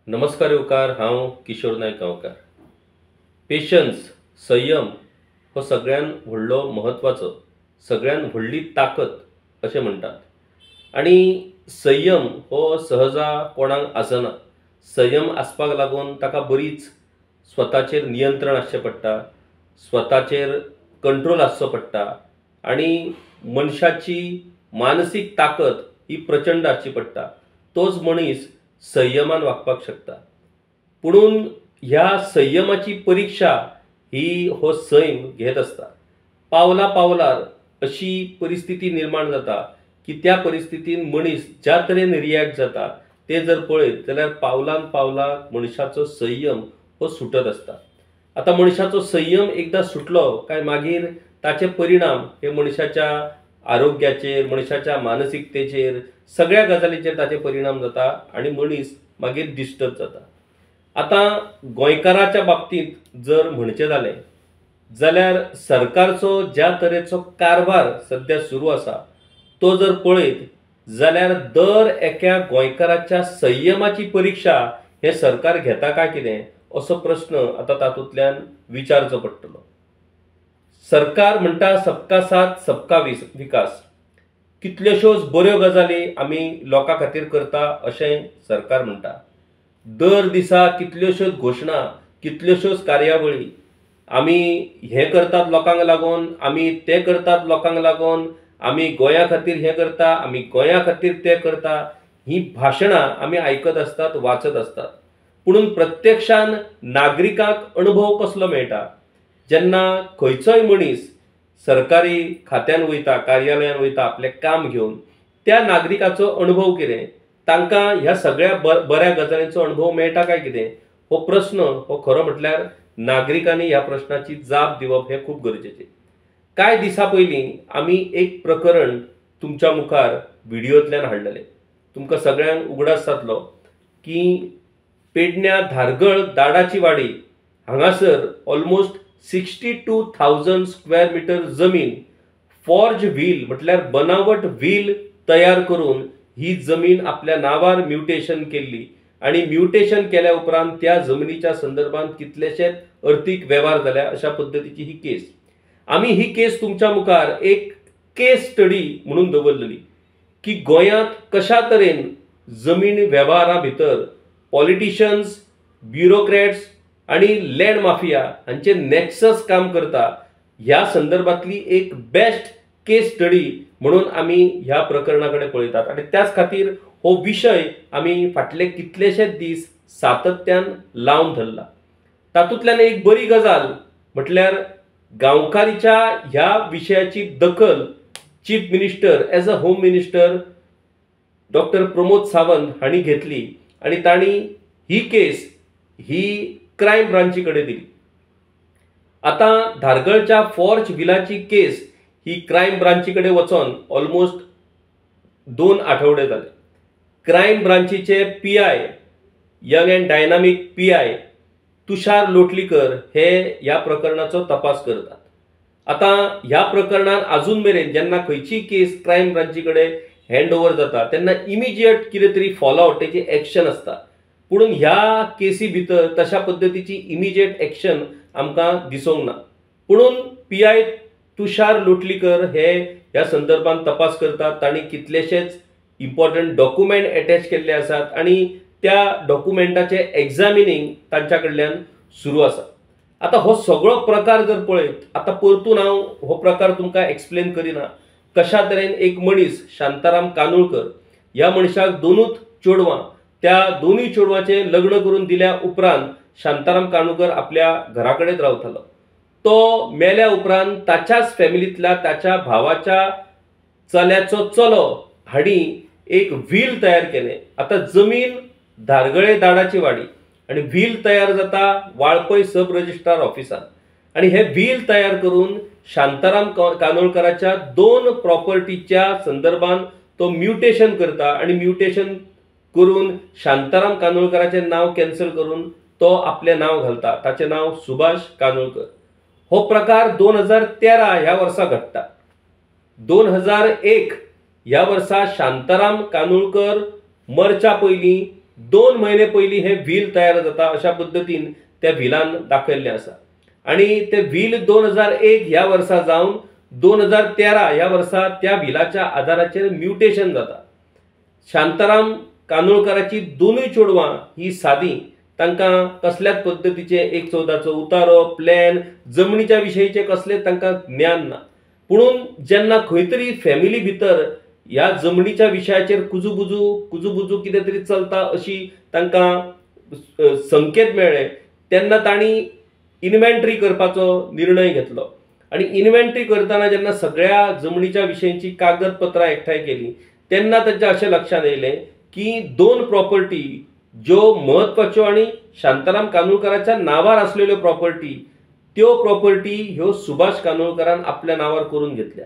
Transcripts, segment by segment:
नमस्कार येवकार, हांव किशोर नायक गांवकार. पेशन्स, संयम हो सगळ्यान व्हडलो महत्वाचो, सगळ्यान व्हडली ताकद अशें म्हणटात. आणि संयम हो सहजा कोणाक आसना. संयम आसपाक लागून ताका बरीच स्वताचेर नियंत्रण आसचें पडटा, स्वताचेर कंट्रोल आसचो पडटा आणि मनशाची मानसीक ताकद ही प्रचंड आसची पडटा. तोच मनीस संयमान वागपाक शकता. पुणून ह्या संयमाची परीक्षा ही हो सैम घेत असता. पावला पावलार अशी परिस्थिती निर्माण जाता की त्या परिस्थितीन मनीस ज्या तरेन रिॲक्ट जाता ते जर पळयत जाल्यार पावलान पावलाक मनशाचो संयम हो सुटत असता. आता मनशाचो संयम एकदा सुटलो काय मागीर ताचे परिणाम हे मनशाच्या आरोग्याचेर, मनशाच्या मानसिकतेचेर, सगळ्या गजालींचेर ताचे परिणाम जाता आणि मनीस मागीर डिस्टर्ब जाता. आता गोंयकाराच्या बाबतींत जर म्हणचें जालें जाल्यार सरकारचो ज्या तरेचो कारभार सध्या सुरू आसा तो जर पळयत जाल्यार दर एका गोंयकाराच्या संयमाची परीक्षा हे सरकार घेता काय कितें असो प्रश्न आता तातूंतल्यान विचारचो पडटलो. सरकार म्हणटा सबका साथ सबका विकास. कितल्योश्योच बऱ्यो गजाली आमी लोकां खातीर करता अशें सरकार म्हणटा. दर दिसा कितल्योश्योच घोशणा, कितल्योश्योच कार्यावळी आमी हे करतात लोकांक लागून, आमी ते करतात लोकांक लागून, आमी गोंया खातीर हे करता, आमी गोंया खातीर ते करता, ही भाशणां आमी आयकत असतात, वाचत असतात. पुणून प्रत्यक्षान नागरिकांक अनुभव कसलो मेळटा जेन्ना खंयचोय मनीस सरकारी खात्यान वयता, कार्यालयान वयता आपलें काम घेवन, त्या नागरिकाचो अनुभव कितें, तांकां ह्या सगळ्या बऱ्या गजालींचो अनुभव मेळटा काय कितें, हो प्रश्न हो खरो म्हटल्यार नागरिकांनी ह्या प्रश्नाची जाप दिवप हे खूब गरजेचें. कांय दिसा पयलीं आमी एक प्रकरण तुमच्या मुखार व्हिडिओंतल्यान हाडलेलें. तुमकां सगळ्यांक उगडास जातलो की पेडण्यां धारगळ दाडाची वाडी हांगासर ऑलमोस्ट 62,000 स्क्वेअर मिटर जमीन फॉर्ज व्हील म्हटल्यार बनावट व्हील तयार करून ही जमीन आपल्या नावार म्युटेशन केल्ली आणि म्युटेशन केल्या उपरांत त्या जमिनीच्या संदर्भात कितलेशेच अर्थीक व्यवहार जाल्या अशा पद्धतीची ही केस. आमी ही केस तुमच्या मुखार एक केस स्टडी म्हणून दवरलेली की गोंयांत कशा तरेन जमीन व्यवहारा भितर पॉलिटिशियन्स, ब्युरोक्रेट्स आणि लँड माफिया हांचे नेक्सस काम करता ह्या संदर्भातली एक बेस्ट केस स्टडी म्हणून आमी ह्या प्रकरणाकडे पळयतात. आणि त्याच खातीर हो विषय आमी फाटले कितलेशेच दीस सातत्यान लावन धरला. तातूंतल्यान एक बरी गजाल म्हटल्यार गांवकारीच्या ह्या विशयाची दखल chief minister as a home minister doctor Pramod Sawant हांणी घेतली आणि तांणी ही केस ही क्रायम ब्रांची कडेन दिली. आता धारगळच्या फॉर्ज व्हिलाची केस ही क्रायम ब्रांची कडेन वचोन ऑलमोस्ट 2 आठवडे जाले. क्रायम ब्रांचीचे PI, young and dynamic PI Tushar Lotlikar हे ह्या प्रकरणाचो तपास करतात. आता ह्या प्रकरणात अजून मेरेन जेन्ना खंयची केस क्रायम ब्रांची कडेन हँड ओव्हर जाता तेन्ना इमिजिएट कितें तरी फॉलोआउट तेची एक्शन आसता. पुणून ह्या केसी भितर तशा पद्धतीची इमिजिएट एक्शन आमकां दिसूंक ना. पुणून PI तुषार लोटलीकर हे ह्या संदर्भात तपास करतात. तांणी कितलेशेच इम्पॉर्टंट डॉक्युमेंट अटॅच केल्ले आसात आणि त्या डॉक्युमेंटाचे एक्झामिनिंग तांच्या कडल्यान सुरू आसा. आता हो सगळो प्रकार जर पळयत आता परतून हांव हो प्रकार तुमकां एक्सप्लेन करिना. कशा तरेन एक मनीस शांताराम कानोळकर ह्या मनशाक दोनूच चेडवां, त्या दोनूय चेडवांचें लग्न करून दिल्या उपरांत शांताराम कानोळकर आपल्या घरा कडेन रावतालो. तो मेल्या उपरांत ताच्याच फॅमिलींतल्या ताच्या भावाच्या चल्याचो चलो हांणी एक व्हील तयार केलें. आता जमीन धारगळे दाडाची वाडी आणि व्हील तयार जाता वाळपय सब रजिस्ट्रार ऑफिसात आणि हे व्हील तयार करून शांताराम कानोळकराच्या 2 प्रॉपर्टीच्या संदर्भात तो म्युटेशन करता आणि म्युटेशन करून शांताराम कानोळकराचें नाव कॅन्सल करून तो आपलें नाव घालता. ताचें नाव सुभाष कानोळकर. हो प्रकार 2013 ह्या वर्सा घडटा. 2001 ह्या वर्सा शांताराम कानोळकर मरच्या पयलीं 2 महिने पयलीं हे व्हील तयार जाता अशा पद्दतीन त्या व्हीलान दाखयल्लें आसा. आणि ते व्हील 2001 ह्या वर्सा जावन 2013 ह्या वर्सा त्या व्हीलाच्या आदाराचेर म्युटेशन जाता. शांताराम कानोळकराची दोनूय चेडवां ही सादी, तांकां कसल्याच पद्दतीचे 1/14चो उतारो, प्लॅन, जमनीच्या विशयीचे कसले तांकां ज्ञान ना. पुणून जेन्ना खंय तरी फॅमिली भितर ह्या जमनीच्या विशयाचेर कुजूबुजू कितें तरी चलता अशी तांकां संकेत मेळ्ळे, तेन्ना तांणी इन्व्हेंटरी करपाचो निर्णय घेतलो. आणि इन्व्हेंटरी करतना जेन्ना सगळ्या जमनीच्या विशयीची कागदपत्रां एकठांय केली, तेन्ना तांच्या अशें लक्षात येयलें की 2 प्रॉपर्टी ज्यो म्हत्वाच्यो आणि शांताराम कानोळकराच्या नावार असलेल्यो प्रॉपर्टी, त्यो प्रॉपर्टी ह्यो सुभाष कानोळकरान आपल्या नावार करून घेतल्या.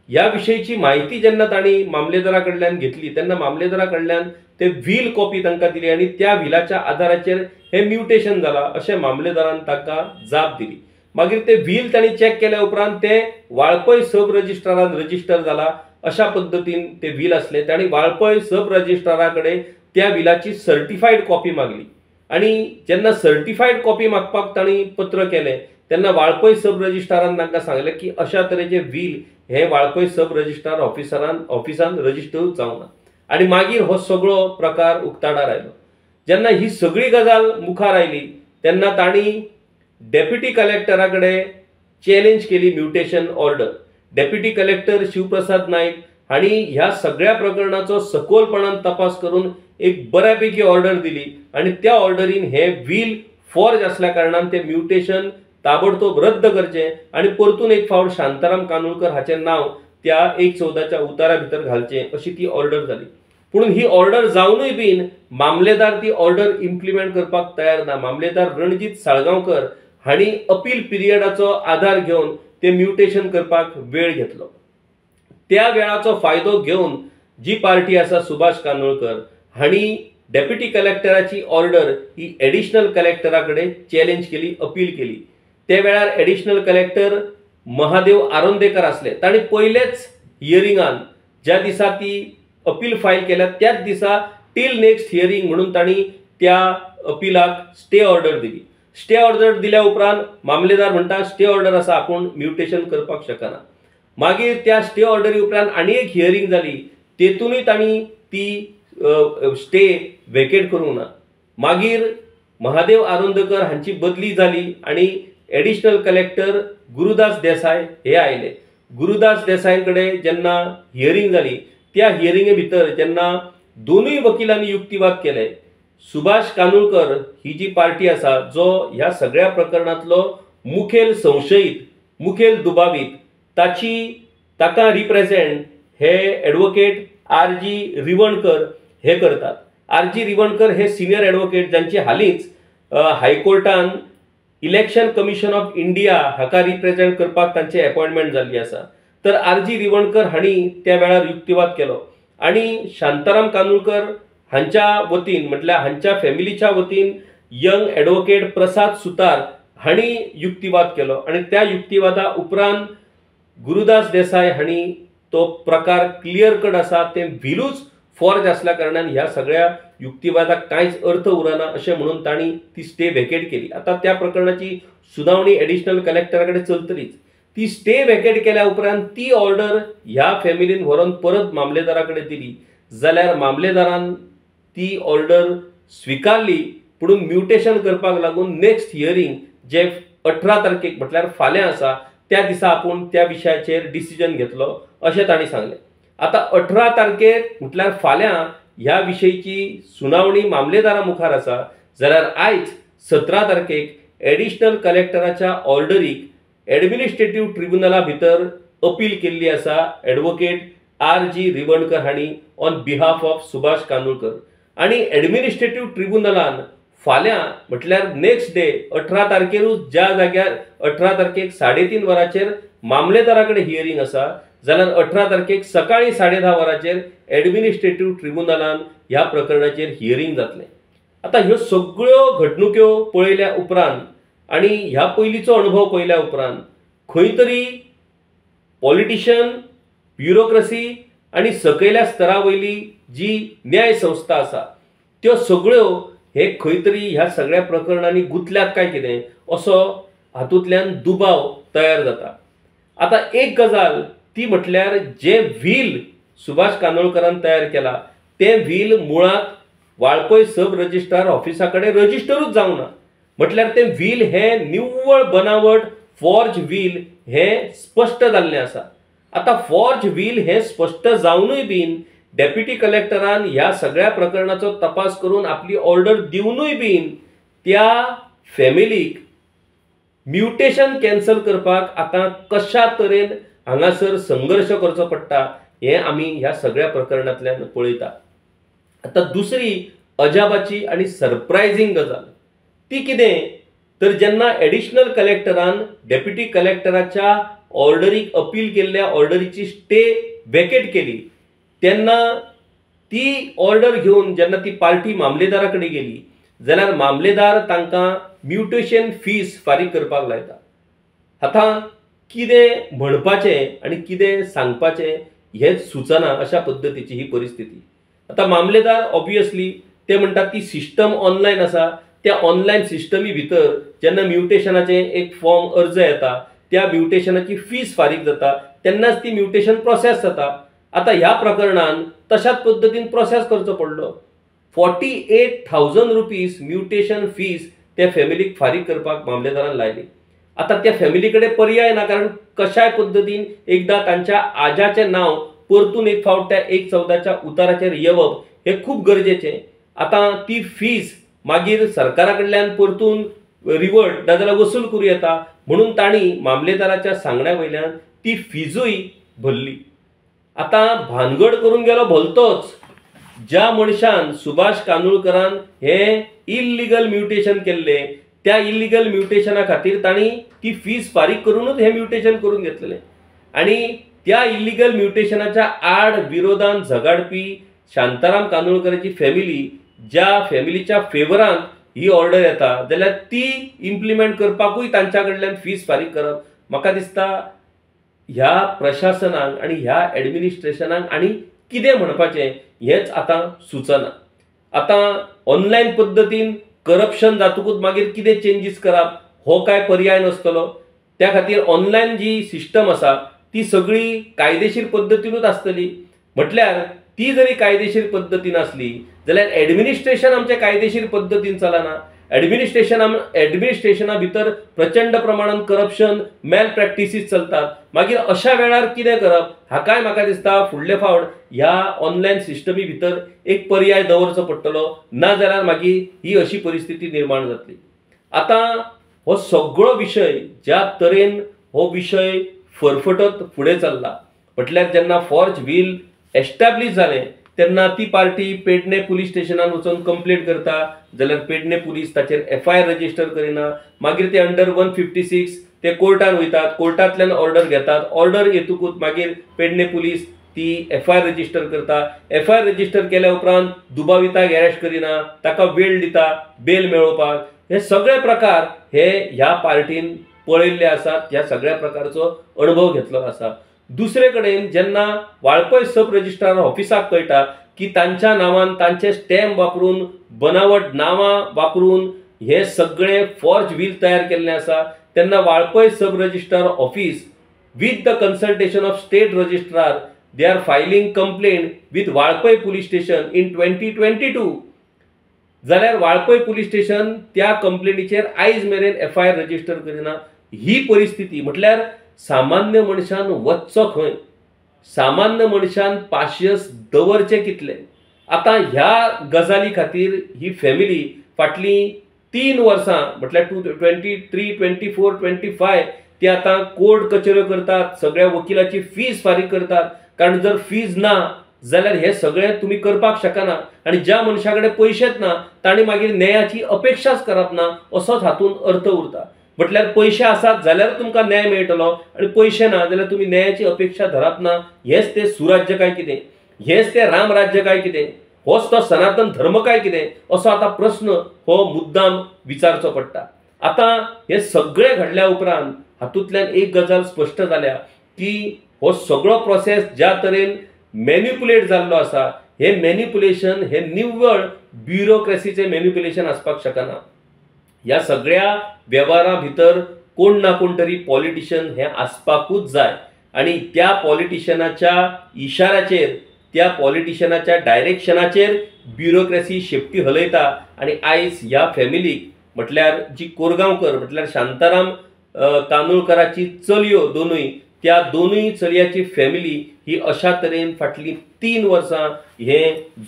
ह्या विशयीची माहिती जेन्ना तांणी मामलेदारा कडल्यान घेतली, तेन्ना मामलेदारा कडल्यान ते व्हील कॉपी तांकां दिली आणि त्या व्हीलाच्या आदाराचेर हे म्युटेशन जालां अशें मामलेदारान तांकां जाप दिली. मागीर ते व्हील तांणी चॅक केल्या उपरांत ते वाळपय सब रजिस्ट्रारान रजिस्टर जाला अशा पद्दतीन ते व्हील असले. तांणी वाळपय सब रजिस्ट्रारा कडेन त्या व्हीलाची सर्टिफाईड कॉपी मागली. आणि जेन्ना सर्टिफाईड कॉपी मागपाक तांणी पत्र केलें, तेन्ना वाळपय सब रजिस्ट्रारान तांकां सांगलें की अशा तरेचे व्हील हे वाळपय सब रजिस्ट्रार ऑफिसान रजिस्टर जावना. आणि मागीर हो सगळो प्रकार उक्ताडार आयलो. जेन्ना ही सगळी गजाल मुखार आयली, तेन्ना तांणी डेप्युटी कलेक्टरा कडेन चॅलेंज केली mutation order. Deputy collector Shivprasad Naik हांणी ह्या सगळ्या प्रकरणाचो सखोलपणान तपास करून एक बऱ्यापैकी ऑर्डर दिली. आणि त्या ऑर्डरीन हे व्हील फॉर्ज असल्या कारणान ते म्युटेशन ताबडतोब रद्द करचें आणि परतून एक फावट शांताराम कानोळकर हाचें नांव त्या 1/14च्या उतारा भितर घालचें अशी ती ऑर्डर जाली. पूण ही ऑर्डर जावनूय बीन मामलेदार ती ऑर्डर इम्प्लिमेंट करपाक तयार ना. मामलेदार रणजीत साळगांवकर हांणी अपील पिरियडाचो आधार घेवन ते म्युटेशन करपाक वेळ घेतलो. त्या वेळाचो फायदो घेवन जी पार्टी आसा सुभाष कानोळकर हांणी डेप्युटी कलेक्टराची ऑर्डर ही एडिशनल कलेक्टरा कडेन चॅलेंज केली, अपील केली. त्या वेळार एडिशनल कलेक्टर महादेव आरोंदेकर असले. तांणी पयलेच हियरिंगान ज्या दिसा ती अपील फायल केल्या त्याच दिसा टील नेक्स्ट हियरिंग म्हणून तांणी त्या अपिलाक स्टे ऑर्डर दिली. स्टे ऑर्डर दिल्या उपरांत मामलेदार म्हणटा स्टे ऑर्डर आसा, आपूण म्युटेशन करपाक शकना. मागीर त्या स्टे ऑर्डरी उपरांत आनी एक हियरिंग जाली, तेतूनय तांणी ती स्टे वेकेट करूंक ना. मागीर महादेव आरोंदेकर हांची बदली जाली आणि एडिशनल कलेक्टर गुरुदास देसाय हे आयले. गुरुदास देसाय कडेन जेन्ना हियरिंग जाली, त्या हियरिंगे भितर जेन्ना दोनूय वकिलांनी युक्तिवाद केले, सुभाष कानोळकर ही जी पार्टी आसा, जो ह्या सगळ्या प्रकरणातलो मुखेल संशयीत, मुखेल दुबावीत, ताका रिप्रेझेंट हे ॲडव्होकेट R.G. रिवणकर हे करतात. R.G. रिवणकर हे सिनियर ॲडव्होकेट जांची हालींच हायकोर्टान इलेक्शन कमिशन ऑफ इंडिया हाका रिप्रेझेंट करपाक तांची अपॉइंटमेंट जाल्ली आसा. तर R.G. रिवणकर हांणी त्या वेळार युक्तिवाद केलो आणि शांताराम कानोळकर हांच्या वतीन म्हटल्यार हांच्या फॅमिलीच्या वतीन यंग ॲडव्होकेट प्रसाद सुतार हांणी युक्तिवाद केलो. आणि त्या युक्तिवादा उपरांत गुरुदास देसाय हांणी तो प्रकार क्लियर कट आसा, ते व्हीलूच फॉर्ज असल्या कारणान ह्या सगळ्या युक्तिवादाक कांयच अर्थ उरना अशें म्हणून तांणी ती स्टे व्हेकेट केली. आता त्या प्रकरणाची सुनावणी एडिशनल कलेक्टरा कडेन चलतलीच. ती स्टे व्हेकेट केल्या उपरांत ती ऑर्डर ह्या फॅमिलीन व्हरून परत मामलेदारा कडेन दिली जाल्यार मामलेदारान ती ऑर्डर स्विकारली. पुणून म्युटेशन करपाक लागून नेक्स्ट हियरिंग जे 18 तारखेक म्हटल्यार फाल्यां आसा, त्या दिसा आपूण त्या विशयाचेर डिसिजन घेतलो अशें तांणी सांगलें. आता 18 तारखेक म्हटल्यार फाल्यां ह्या विशयीची सुनावणी मामलेदारा मुखार आसा, जाल्यार आयज 17 तारखेक एडिशनल कलेक्टराच्या ऑर्डरीक एडमिनिस्ट्रेटिव्ह ट्रिब्युनला भितर अपील केल्ली आसा ॲडव्होकेट R.G. रिवणकर हांणी on behalf of Subhash Kanolkar. आणि एडमिनिस्ट्रेटिव्ह ट्रिब्युनलान फाल्यां म्हटल्यार नेक्स्ट डे 18 तारखेरूच ज्या जाग्यार 18 तारखेक 3:30 वरांचेर मामलेदारा कडेन हियरिंग आसा, जाल्यार 18 तारखेक सकाळी 10:30 वरांचेर एडमिनिस्ट्रेटिव्ह ट्रिब्युनलान ह्या प्रकरणाचेर हियरिंग जातलें. आता ह्यो सगळ्यो घडणुक्यो पळयल्या उपरांत आणि ह्या पयलींचो अनुभव पळयल्या उपरांत खंय तरी पॉलिटिशियन, ब्युरोक्रेसी आणि सकयल्या स्तरा वयली जी न्याय संस्था आसा त्यो सगळ्यो हे खंय तरी ह्या सगळ्या प्रकरणांनी गुंतल्यात काय कितें असो हातूंतल्यान दुबाव तयार जाता. आता एक गजाल ती म्हटल्यार जे व्हील सुभाष कांदोळकरान तयार केला ते व्हील मुळात वाळपय सब रजिस्ट्रार ऑफिसा कडेन रजिस्टरूच जावंक ना. म्हटल्यार ते व्हील हे निव्वळ बनावट फॉर्ज व्हील हे स्पश्ट जाल्लें आसा. आता फॉर्ज व्हील हे स्पश्ट जावनूय बीन डेप्युटी कलेक्टरान ह्या सगळ्या प्रकरणाचो तपास करून आपली ऑर्डर दिवनूय बीन त्या फॅमिलीक म्युटेशन कॅन्सल करपाक आता कशा तरेन हांगासर संघर्ष करचो पडटा हे आमी ह्या सगळ्या प्रकरणांतल्यान पळयता. आता दुसरी अजापाची आणि सरप्रायझिंग गजाल ती कितें तर जेन्ना एडिशनल कलेक्टरान डेप्युटी कलेक्टराच्या ऑर्डरीक अपील केल्ल्या ऑर्डरीची स्टे वेकेट केली तेन्ना ती ऑर्डर घेवन जेन्ना ती पार्टी मामलेदारा कडेन गेली जाल्यार मामलेदार तांकां म्युटेशन फीस फारीक करपाक लायता. आतां कितें म्हणपाचें आनी कितें सांगपाचें हेच सुचना अशा पद्दतीची ही परिस्थिती. आता मामलेदार ऑब्वियसली ते म्हणटात ती सिस्टम ऑनलायन आसा, त्या ऑनलायन सिस्टमी भितर जेन्ना म्युटेशनाचे एक फॉर्म अर्ज येता त्या म्युटेशनाची फीस फारीक जाता तेन्नाच ती म्युटेशन प्रोसेस जाता. आता ह्या प्रकरणान तशाच पद्दतीन प्रोसेस करचो पडलो. 48,000 रुपीज म्युटेशन फीस त्या फॅमिलीक फारीक करपाक मामलेदारान लायली. आता त्या फॅमिली कडेन पर्याय ना, कारण कशाय पद्दतीन एकदा तांच्या आजाचें नांव परतून एक फावट त्या 1/14च्या उताराचेर येवप हे खूप गरजेचें. आता ती फीस मागीर सरकारा कडल्यान परतून रिवर्ट नाजाल्यार वसूल करूं येता म्हणून तांणी मामलेदाराच्या सांगण्या वयल्यान ती फीजूय भरली. आता भानगड करून गेलो भलतोच. ज्या मनशान सुभाष कांदोळकरान हे इल्लिगल म्युटेशन केल्ले त्या इल्लिगल म्युटेशना खातीर तांणी ती फीस फारीक करूनच हे म्युटेशन करून घेतलेलें आनी त्या इल्लिगल म्युटेशनाच्या आड विरोधान झगडपी शांताराम कांदोळकराची फॅमिली ज्या फॅमिलीच्या फेवरान ही ऑर्डर येता जाल्यार ती इम्प्लिमेंट करपाकूय तांच्या कडल्यान फीस फारीक करप म्हाका दिसता ह्या प्रशासनाक आनी ह्या एडमिनिस्ट्रेशनाक आनी कितें म्हणपाचें हेच आतां सुचना. आतां ऑनलायन पद्दतीन करप्शन जातकूच मागीर कितें चेंजीस करप हो काय पर्याय नसतलो. त्या खातीर ऑनलायन जी सिस्टम आसा ती सगळी कायदेशीर पद्दतीनूच आसतली. म्हटल्यार ती जरी कायदेशीर पद्दतीन आसली जाल्यार एडमिनिस्ट्रेशन आमचे कायदेशीर पद्दतीन चलना. एडमिनिस्ट्रेशना भितर प्रचंड प्रमाणात करप्शन मॅल प्रॅक्टिसीस चलतात. मागीर अशा वेळार कितें करप हाकाय म्हाका दिसता फुडले फावट ह्या ऑनलायन सिस्टमी भितर एक पर्याय दवरचो पडटलो, ना जाल्यार मागीर ही अशी परिस्थिती निर्माण जातली. आतां हो सगळो विशय ज्या तरेन हो विशय फरफटत फुडें चल्ला म्हटल्यार जेन्ना फॉर्ज व्हील एस्टॅब्लिश जालें तेन्ना ती पार्टी पेडणे पुलीस स्टेशनान वचून कंप्लेंट करता जाल्यार पेडणे पुलीस ताचेर FIR रजिस्टर करिना. मागीर ते अंडर 156 ते कोर्टान वयतात, कोर्टांतल्यान ऑर्डर घेतात. ऑर्डर येतकूच मागीर पेडणे पुलीस ती FIR रजिस्टर करता. FIR रजिस्टर केल्या उपरांत दुबाविताक अरेस्ट करिना, ताका वेळ दिता बेल मेळोवपाक. हे सगळे प्रकार हे ह्या पार्टीन पळयल्ले आसात, ह्या सगळ्या प्रकारचो अनुभव घेतलो आसा. दुसरे कडेन जेन्ना वाळपय सब रजिस्ट्रार ऑफिसाक कळटा की तांच्या नांवान तांचे स्टॅम्प वापरून बनावट नांवां वापरून हे सगळे फॉर्ज व्हील तयार केल्ले आसा तेन्ना Valpoi sub registrar office with the consultation of state registrar they are filing complaint with Valpoi police station in 2022. जाल्यार वाळपय पुलीस स्टेशन त्या कंप्लेंटीचेर आयज मेरेन FIR रजिस्टर करिना. ही परिस्थिती म्हटल्यार सामान्य मनशान वचचो खंय, सामान्य मनशान पाशियस दवरचे कितले. आता ह्या गजाली खातीर ही फॅमिली फाटली 3 वर्सां म्हटल्यार 23, 24, 25 ती आतां कोर्ट कचेऱ्यो करतात, सगळ्या वकिलाची फीस फारीक करतात. कारण जर फीज ना जाल्यार हे सगळें तुमी करपाक शकना आनी ज्या मनशा कडेन पयशेच ना ताणी मागीर न्यायाची अपेक्षाच करप ना असोच हातून अर्थ उरता. म्हटल्यार पयशे आसात जाल्यार तुमकां न्याय मेळटलो आनी पयशे ना जाल्यार तुमी न्यायाची अपेक्षा धरप ना. हेच ते सुराज्य काय कितें, हेच ते रामराज्य काय कितें, होच तो सनातन धर्म काय कितें असो आता प्रश्न हो मुद्दाम विचारचो पडटा. आता हे सगळे घडल्या उपरांत हातूंतल्यान एक गजाल स्पश्ट जाल्या की हो सगळो प्रोसेस ज्या तरेन मॅन्युपुलेट जाल्लो आसा हे मॅनिप्युलेशन हे निव्वळ ब्युरोक्रेसीचे मॅनिप्युलेशन आसपाक शकना. ह्या सगळ्या व्यवहारा भितर कोण ना कोण तरी पॉलिटिशियन हे आसपाकूच जाय आणि त्या पॉलिटिशियनाच्या इशाऱ्याचेर त्या पॉलिटिशियनाच्या डायरेक्शनाचेर ब्युरोक्रेसी शेपटी हलयता. आणि आयज ह्या फॅमिलीक म्हटल्यार जी कोरगांवकर म्हटल्यार शांताराम कांदोळकराची चलयो दोनूय, त्या दोनूय चलयाची फॅमिली ही अशा तरेन फाटली 3 वर्सां हे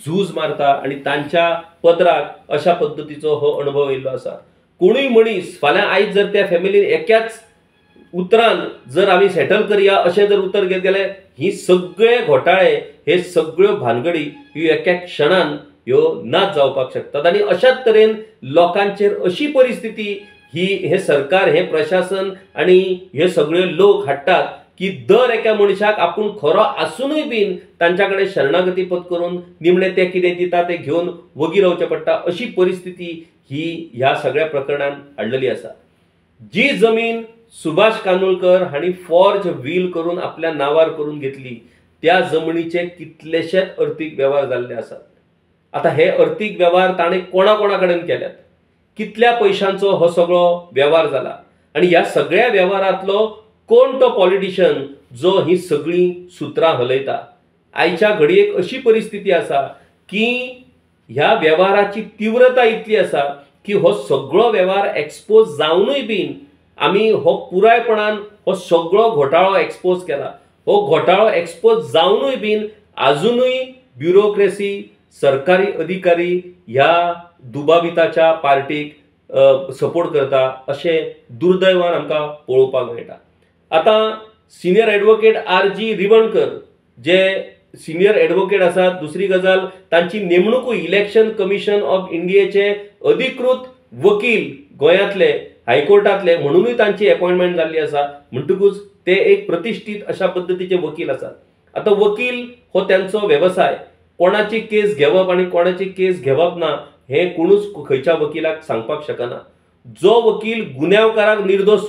झूज मारता आणि तांच्या पदराक अशा पद्दतीचो हो अनुभव येयल्लो आसा. कोणूय मनीस फाल्यां आयज जर त्या फॅमिलीन एकाच उतरान जर आमी सेटल करया अशें जर उतर घेत गेले, ही सगळे घोटाळे हे सगळ्यो भानगडी ह्यो एका क्षणान ह्यो नाच जावपाक शकतात. आणि अशाच तरेन लोकांचेर अशी परिस्थिती हे सरकार हे प्रशासन आणि हे सगळे लोक हाडटात की दर एका मनशाक आपूण खरो आसूनय बीन तांच्या कडेन शरणागती पत्करून निमणे ते कितें दिता ते घेवन वगी रावचें पडटा. अशी परिस्थिती ही ह्या सगळ्या प्रकरणान हाडलेली आसा. जी जमीन सुभाष कांदोळकर हांणी फॉर्ज वील करून आपल्या नांवार करून घेतली, त्या जमनीचे कितलेशेच अर्थीक व्यवहार जाल्ले आसात. आता हे अर्थीक व्यवहार ताणें कोणा कडेन केल्यात, कितल्या पयशांचो हो सगळो व्यवहार जाला आणि ह्या सगळ्या व्यवहारांतलो कोण तो पॉलिटिशियन जो ही सगळी सुत्रां हलयता. आयच्या घडयेक अशी परिस्थिती आसा की ह्या व्यवहाराची तीव्रता इतली आसा की हो सगळो व्यवहार एक्सपोज जावनूय बीन आमी हो पुरायपणान हो सगळो घोटाळो एक्सपोज केला. हो घोटाळो एक्सपोज जावनूय बीन अजूनय ब्युरोक्रेसी सरकारी अधिकारी ह्या दुबाविताच्या पार्टीक सपोर्ट करता अशें दुर्दैवान आमकां पळोवपाक मेळटा. आता सिनियर एडवोकेट R.G. रिवणकर जे सिनियर एडवोकेट आसात, दुसरी गजाल तांची नेमणूकूय इलेक्शन कमिशन ऑफ इंडियेचे अधिकृत वकील गोंयांतले हायकोर्टातले म्हणूनय तांची अपॉइंटमेंट जाल्ली आसा. म्हणटकूच ते एक प्रतिष्ठीत अशा पद्धतीचे वकील आसात. आता वकील हो त्यांचो व्यवसाय. कोणाची केस घेवप आणि कोणाची केस घेवप ना हे कोणूच खंयच्या वकिलाक सांगपाक शकना. जो वकील गुन्यांवकाराक निर्दोष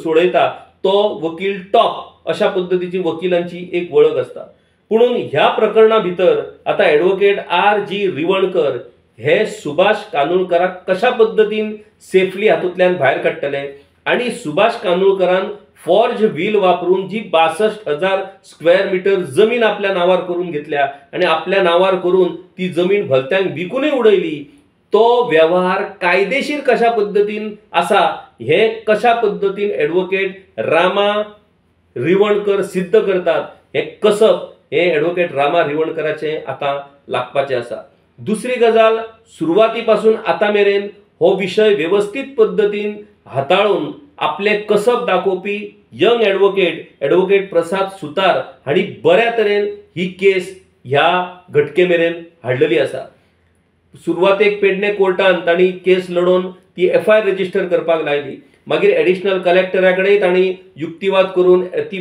सोडयता तो वकील टॉप अशा पद्धतीची वकिलांची एक वळख असता. पुणून ह्या प्रकरणा भितर आता एडवोकेट R.G. रिवणकर हे सुभाष कांदोळकराक कशा पद्धतीन सेफली हातूंतल्यान भायर काडटले आणि सुभाष कांदोळकरान फॉर्ज व्हील वापरून जी 62,000 स्क्वेअर मीटर जमीन आपल्या नावार करून घेतल्या आणि आपल्या नावार करून ती जमीन भलत्यांक विकूनय उडयली, तो व्यवहार कायदेशीर कशा पद्धतीन आसा हे कशा पद्धतीन एडवोकेट रामा रिवणकर सिद्ध करतात हे कसप हे एडवोकेट रामा रिवणकराचे आता लागपाचे आसा. दुसरी गजाल, सुरुवातीपासून आता मेरेन हो विषय व्यवस्थित पद्धतीन हाताळून आपले कसब दाखोवपी यंग एडवोकेट प्रसाद सुतार हांणी बऱ्या तरेन ही केस ह्या घटके मेरेन हाडलेली आसा. सुरवातेक पेडणे कोर्टान तांणी केस लढोवन ती FIR रजिस्टर करपाक लायली. मागीर एडिशनल कलेक्टराकडेय तांणी युक्तिवाद करून ती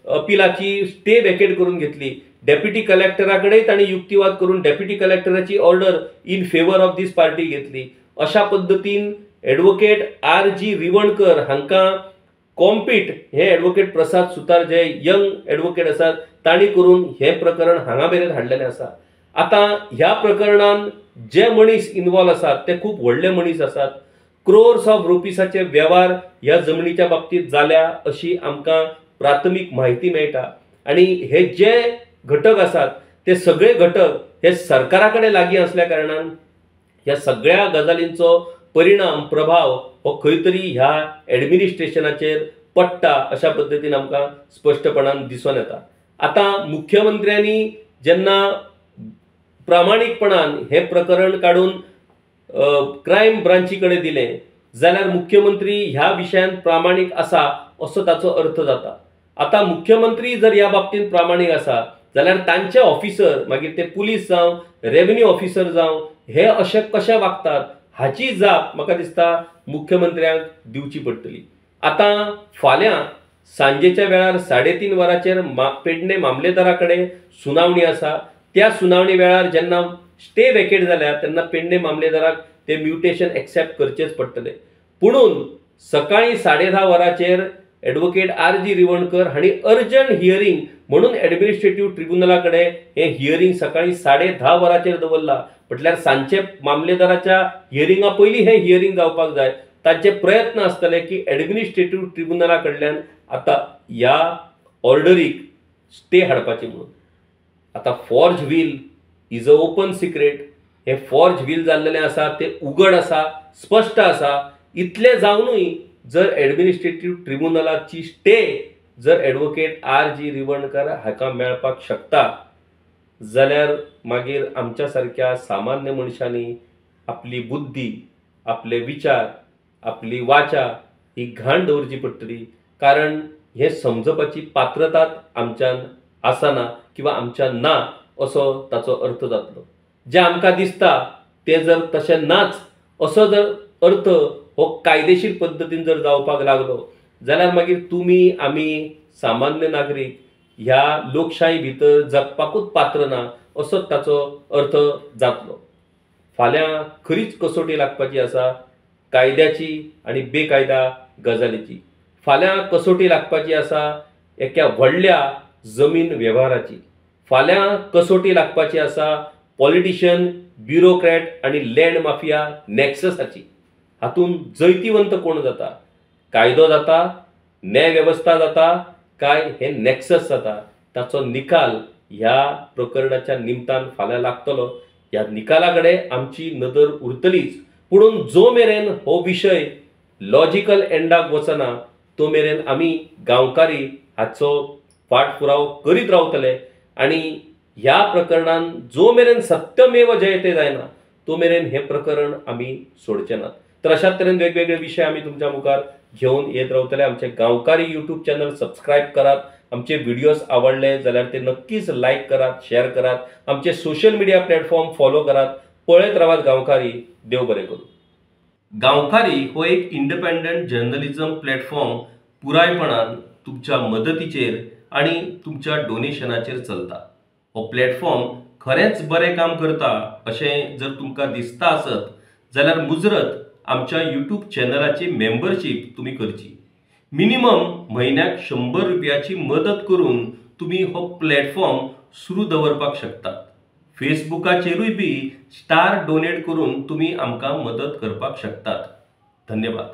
अपिलाची स्टे वेकेट करून घेतली. डेप्युटी कलेक्टराकडेय तांणी युक्तिवाद करून डेप्युटी कलेक्टराची order in favour of this party घेतली. अशा पद्धतीन एडवोकेट R.G. रिवणकर हांकां कॉम्पीट हे एडवोकेट प्रसाद सुतार जे यंग एडवोकेट आसात तांणी करून हे प्रकरण हांगा मेरेन हाडलेलें आसा. आता ह्या प्रकरणान जे मनीस इन्वॉल्व आसात ते खूप व्हडले मनीस आसात. क्रोर्स ऑफ रुपीसाचे व्यवहार ह्या जमनीच्या बाबतीत जाल्या अशी आमकां प्राथमीक माहिती मेळटा. आणि हे जे घटक आसात ते सगळे घटक हे सरकारा कडेन लागीं असल्या कारणान ह्या सगळ्या गजालींचो परिणाम प्रभाव हो खंय तरी ह्या एडमिनिस्ट्रेशनाचेर पडटा अशा पद्धतीन आमकां स्पष्टपणान दिसून येता. आता मुख्यमंत्र्यांनी जेन्ना प्रामाणीकपणान हे प्रकरण काडून क्रायम ब्रांची कडेन दिलें जाल्यार मुख्यमंत्री ह्या विशयान प्रामाणीक आसा असो ताचो अर्थ जाता. आता मुख्यमंत्री जर ह्या बाबतींत प्रामाणीक आसा जाल्यार तांचे ऑफिसर मागीर ते पुलीस जावं रेव्हेन्यू ऑफिसर जावं हे अशे कशे वागतात हाची जाप म्हाका दिसता मुख्यमंत्र्यांक दिवची पडटली. आता फाल्यां सांजेच्या वेळार 3:30 वरांचेर पेडणे मामलेदारा कडेन सुनावणी आसा. त्या सुनावणी वेळार जेन्ना स्टे वेकेट जाल्या तेन्ना पेडणे मामलेदाराक ते म्युटेशन एक्सेप्ट करचेच पडटले. पुणून सकाळी 10:30 वरांचेर ॲडव्होकेट R.G. रिवणकर हांणी अर्जंट हियरिंग म्हणून ॲडमिनिस्ट्रेटिव्ह ट्रिब्युनला कडेन हे हियरिंग सकाळी 10:30 वरांचेर दवरला. म्हटल्यार सांजचे मामलेदाराच्या हियरिंगा पयलीं हे हियरिंग जावपाक जाय. तांचे प्रयत्न आसतले की ॲडमिनिस्ट्रेटिव्ह ट्रिब्युनला कडल्यान आता ह्या ऑर्डरीक स्टे हाडपाची म्हणून. आता forge will is a open secret. हे फॉर्ज वील जाल्लेलें आसा ते उघड आसा, स्पश्ट आसा. इतले जावनूय जर ॲडमिनिस्ट्रेटिव्ह ट्रिब्युनलाची स्टे जर ॲडव्होकेट R.G. रिवणकर हाका मेळपाक शकता जाल्यार मागीर आमच्या सारक्या सामान्य मनशांनी आपली बुद्धी, आपले विचार, आपली वाचा ही घाण दवरची पडटली. कारण हे समजपाची पात्रताच आमच्यान आसना किंवा आमच्यान ना असो ताचो अर्थ जातलो. जे आमकां दिसता ते जर तशें नाच असो जर अर्थ हो कायदेशीर पद्दतीन जर जावपाक लागलो जाल्यार मागीर तुमी आमी सामान्य नागरीक ह्या लोकशाही भितर जगपाकूच पात्र ना असोच ताचो अर्थ जातलो. फाल्यां खरीच कसोटी लागपाची आसा कायद्याची आनी बेकायदा गजालीची. फाल्यां कसोटी लागपाची आसा एका व्हडल्या जमीन वेव्हाराची. फाल्यां कसोटी लागपाची आसा पॉलिटिशियन, ब्युरोक्रेट आनी लँड माफिया नॅक्ससाची. हातून जैतिवंत कोण जाता? कायदो जाता, न्याय वेवस्था जाता काय हे नॅक्सस जाता? ताचो निकाल ह्या प्रकरणाच्या निमतान फाल्यां लागतलो. ह्या निकाला कडेन आमची नदर उरतलीच. पुणून जो मेरेन हो विशय लॉजिकल एंडाक वचना तो मेरेन आमी गांवकारी हाचो फाटफुराव करीत रावतले. आनी ह्या प्रकरणान जो मेरेन सत्यमेव जयते जायना तो मेरेन हे प्रकरण आमी सोडचे नात. तर अशाच तरेन वेगवेगळे विशय आमी तुमच्या मुखार घेवन येत रावतले. आमचे गांवकारी यूट्यूब चॅनल सबस्क्राईब करात. आमचे व्हिडिओज आवडले जाल्यार ते नक्कीच लाईक करात, शेअर करात. आमचे सोशल मीडिया प्लॅटफॉर्म फॉलो करात. पळयत रावात गांवकारी. देव बरें करूं. गांवकारी हो एक इंडिपेंडंट जर्नलिझम प्लॅटफॉर्म पुरायपणान तुमच्या मदतीचेर आणि तुमच्या डोनेशनाचेर चलता. हो प्लॅटफॉर्म खरेंच बरें काम करता अशें जर तुमकां दिसता आसत जाल्यार मुजरत आमच्या यूट्यूब चॅनलाची मेंबरशीप तुम्ही करची. मिनिमम म्हयन्याक 100 रुपयाची मदत करून तुम्ही हो प्लॅटफॉर्म सुरू दवरपाक शकतात. फेसबुकाचेरूय बी स्टार डोनेट करून तुम्ही आमकां मदत करपाक शकतात. धन्यवाद.